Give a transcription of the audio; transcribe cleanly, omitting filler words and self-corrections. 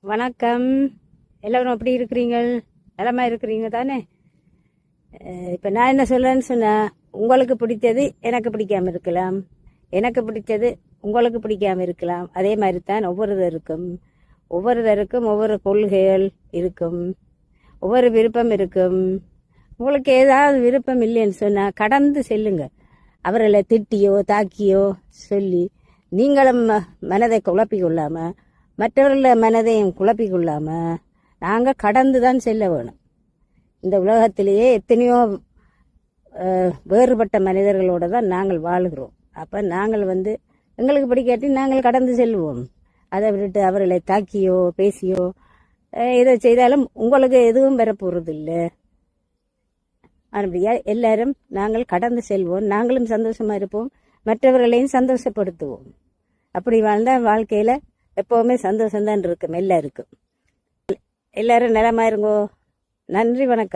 வணக்கம். எல்லாரும் எப்படி இருக்கிறீங்க? நலமா இருக்கிறீங்க தானே? இப்போ நான் என்ன சொல்றேன்னு சொன்னா, உங்களுக்கு பிடிச்சது எனக்கு பிடிக்காம இருக்கலாம், எனக்கு பிடிச்சது உங்களுக்கு பிடிக்காம இருக்கலாம். அதே மாதிரி தான் ஒவ்வொருத்தருக்கும் ஒவ்வொரு கொள்கைகள் இருக்கும், ஒவ்வொரு விருப்பம் இருக்கும். உங்களுக்கு ஏதாவது விருப்பம் இல்லைன்னு சொன்னா கடந்து செல்லுங்க. அவர்களை திட்டியோ தாக்கியோ சொல்லி நீங்களும் மனதை குழப்பிக் கொள்ளாம, மற்றவர்கள மனதையும் குழப்பிக் கொள்ளாம நாங்கள் கடந்து தான் செல்ல வேணும். இந்த உலகத்திலேயே எத்தனையோ வேறுபட்ட மனிதர்களோட தான் நாங்கள் வாழுகிறோம். அப்போ நாங்கள் எங்களுக்கு பிடிக்காட்டி நாங்கள் கடந்து செல்வோம். அதை விட்டுட்டு அவர்களை தாக்கியோ பேசியோ இதை செய்தாலும் உங்களுக்கு எதுவும் பெறப்போறது இல்லை. அப்படியா எல்லாரும் நாங்கள் கடந்து செல்வோம், நாங்களும் சந்தோஷமா இருப்போம், மற்றவர்களையும் சந்தோஷப்படுத்துவோம். அப்படி வாழ்ந்தால் வாழ்க்கையில எப்பவுமே சந்தோஷம்தான் இருக்கும் எல்லாருக்கும். எல்லாரும் நலமா இருங்கோ. நன்றி, வணக்கம்.